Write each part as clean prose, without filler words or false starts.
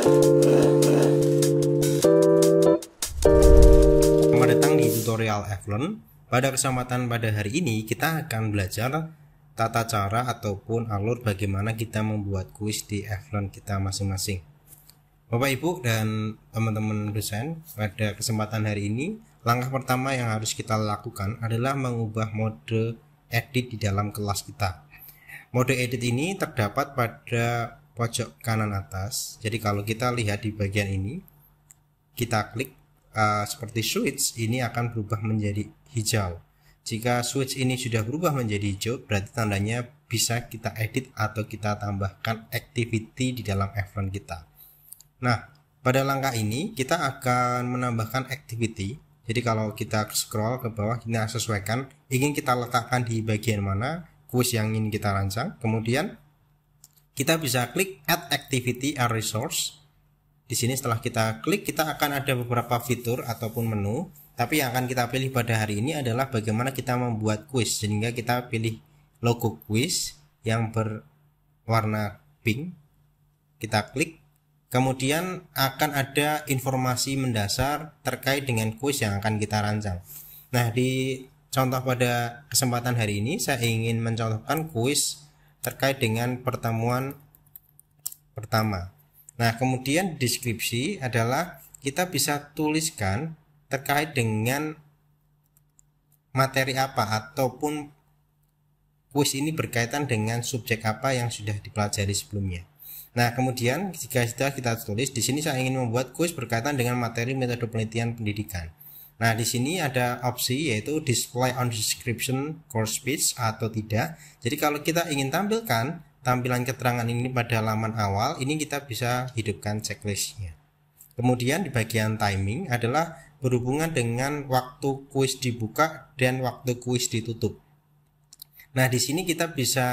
Selamat datang di tutorial Evlearn. Pada kesempatan pada hari ini kita akan belajar tata cara ataupun alur bagaimana kita membuat kuis di Evlearn kita masing-masing. Bapak Ibu dan teman-teman dosen, pada kesempatan hari ini langkah pertama yang harus kita lakukan adalah mengubah mode edit di dalam kelas kita. Mode edit ini terdapat pada pojok kanan atas. Jadi kalau kita lihat di bagian ini, kita klik seperti switch, ini akan berubah menjadi hijau. Jika switch ini sudah berubah menjadi hijau, berarti tandanya bisa kita edit atau kita tambahkan activity di dalam Evlearn kita. Nah, pada langkah ini kita akan menambahkan activity. Jadi kalau kita scroll ke bawah, kita sesuaikan ingin kita letakkan di bagian mana kuis yang ingin kita rancang. Kemudian kita bisa klik add activity and resource. Di sini setelah kita klik, kita akan ada beberapa fitur ataupun menu, tapi yang akan kita pilih pada hari ini adalah bagaimana kita membuat kuis, sehingga kita pilih logo kuis yang berwarna pink. Kita klik, kemudian akan ada informasi mendasar terkait dengan kuis yang akan kita rancang. Nah, di contoh pada kesempatan hari ini saya ingin mencontohkan kuis terkait dengan pertemuan pertama. Nah, kemudian deskripsi adalah kita bisa tuliskan terkait dengan materi apa ataupun kuis ini berkaitan dengan subjek apa yang sudah dipelajari sebelumnya. Nah, kemudian jika sudah kita tulis, di sini saya ingin membuat kuis berkaitan dengan materi metode penelitian pendidikan. Nah, di sini ada opsi yaitu display on description course page atau tidak. Jadi kalau kita ingin tampilkan tampilan keterangan ini pada halaman awal, ini kita bisa hidupkan checklistnya. Kemudian di bagian timing adalah berhubungan dengan waktu kuis dibuka dan waktu kuis ditutup. Nah, di sini kita bisa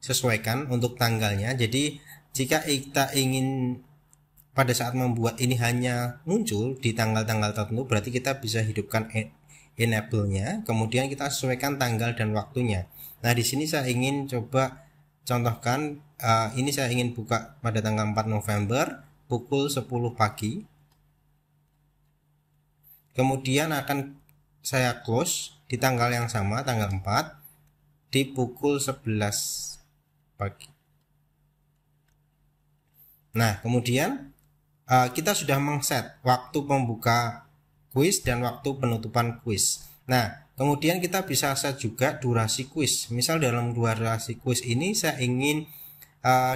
sesuaikan untuk tanggalnya. Jadi jika kita ingin pada saat membuat ini hanya muncul di tanggal-tanggal tertentu, berarti kita bisa hidupkan enable-nya, kemudian kita sesuaikan tanggal dan waktunya. Nah, di sini saya ingin coba contohkan, ini saya ingin buka pada tanggal 4 November pukul 10 pagi. Kemudian akan saya close di tanggal yang sama, tanggal 4 di pukul 11 pagi. Nah, kemudian kita sudah mengset waktu pembuka kuis dan waktu penutupan kuis. Nah, kemudian kita bisa set juga durasi kuis. Misal dalam durasi kuis ini saya ingin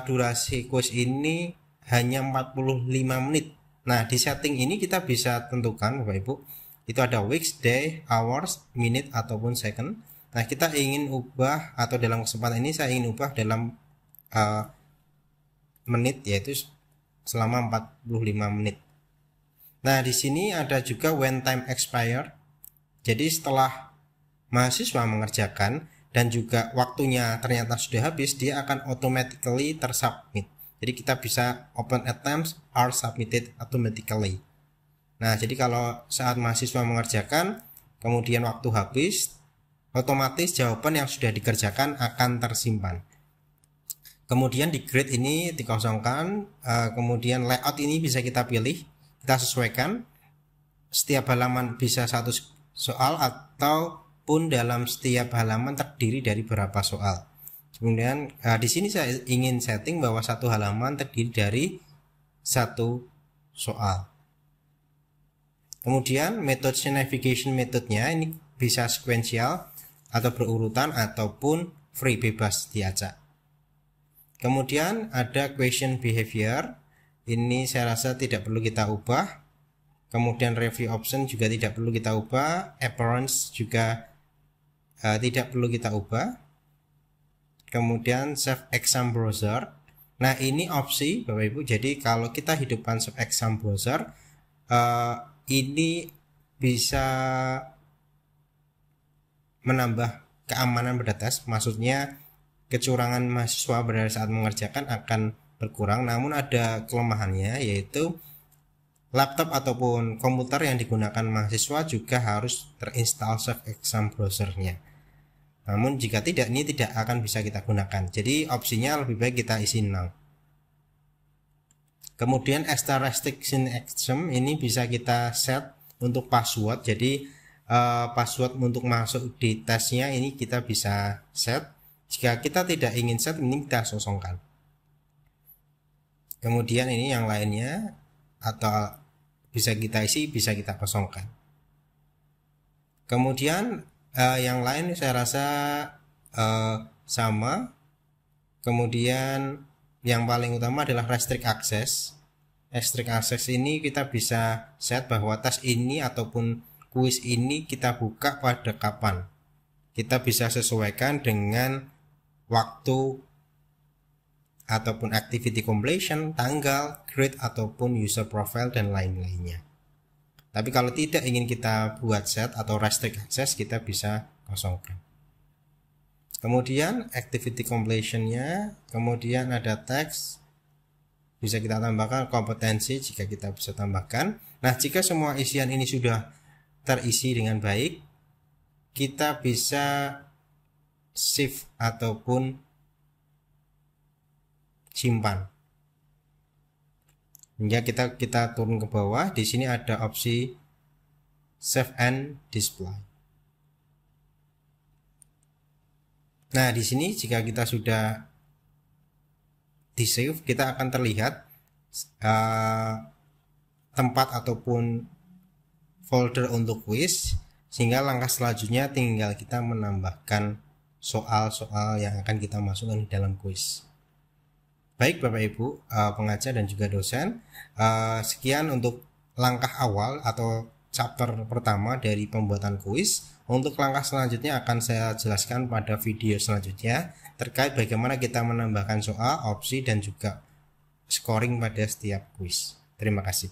durasi kuis ini hanya 45 menit. Nah, di setting ini kita bisa tentukan Bapak Ibu, itu ada weeks, day, hours, minute ataupun second. Nah, kita ingin ubah atau dalam kesempatan ini saya ingin ubah dalam menit, yaitu selama 45 menit. Nah, di sini ada juga when time expire. Jadi setelah mahasiswa mengerjakan dan juga waktunya ternyata sudah habis, dia akan automatically tersubmit. Jadi kita bisa open attempts are submitted automatically. Nah, jadi kalau saat mahasiswa mengerjakan kemudian waktu habis, otomatis jawaban yang sudah dikerjakan akan tersimpan. Kemudian di grade ini dikosongkan, kemudian layout ini bisa kita pilih, kita sesuaikan. Setiap halaman bisa satu soal ataupun dalam setiap halaman terdiri dari berapa soal. Kemudian di sini saya ingin setting bahwa satu halaman terdiri dari satu soal. Kemudian metode navigation metodenya ini bisa sequential atau berurutan ataupun free, bebas diacak. Kemudian ada question behavior, ini saya rasa tidak perlu kita ubah. Kemudian review option juga tidak perlu kita ubah, appearance juga tidak perlu kita ubah. Kemudian save exam browser, nah ini opsi Bapak Ibu. Jadi kalau kita hidupkan save exam browser, ini bisa menambah keamanan pada tes, maksudnya kecurangan mahasiswa pada saat mengerjakan akan berkurang. Namun ada kelemahannya, yaitu laptop ataupun komputer yang digunakan mahasiswa juga harus terinstall Save Exam Browser-nya. Namun jika tidak, ini tidak akan bisa kita gunakan. Jadi opsinya lebih baik kita isi null. Kemudian extra restriction action ini bisa kita set untuk password. Jadi password untuk masuk di tesnya ini kita bisa set. Jika kita tidak ingin set, ini kita kosongkan. Kemudian ini yang lainnya atau bisa kita isi, bisa kita kosongkan. Kemudian yang lain saya rasa sama. Kemudian yang paling utama adalah restrict access. Restrict access ini kita bisa set bahwa tes ini ataupun kuis ini kita buka pada kapan. Kita bisa sesuaikan dengan waktu ataupun activity completion, tanggal, grade ataupun user profile dan lain-lainnya. Tapi kalau tidak ingin kita buat set atau restrict access, kita bisa kosongkan. Kemudian activity completion-nya, kemudian ada teks, bisa kita tambahkan kompetensi jika kita bisa tambahkan. Nah, jika semua isian ini sudah terisi dengan baik, kita bisa save ataupun simpan. Hingga kita turun ke bawah, di sini ada opsi save and display. Nah, di sini jika kita sudah di save, kita akan terlihat tempat ataupun folder untuk quiz, sehingga langkah selanjutnya tinggal kita menambahkan soal-soal yang akan kita masukkan di dalam quiz. Baik Bapak Ibu pengajar dan juga dosen, sekian untuk langkah awal atau chapter pertama dari pembuatan kuis. Untuk langkah selanjutnya akan saya jelaskan pada video selanjutnya terkait bagaimana kita menambahkan soal, opsi dan juga scoring pada setiap kuis. Terima kasih.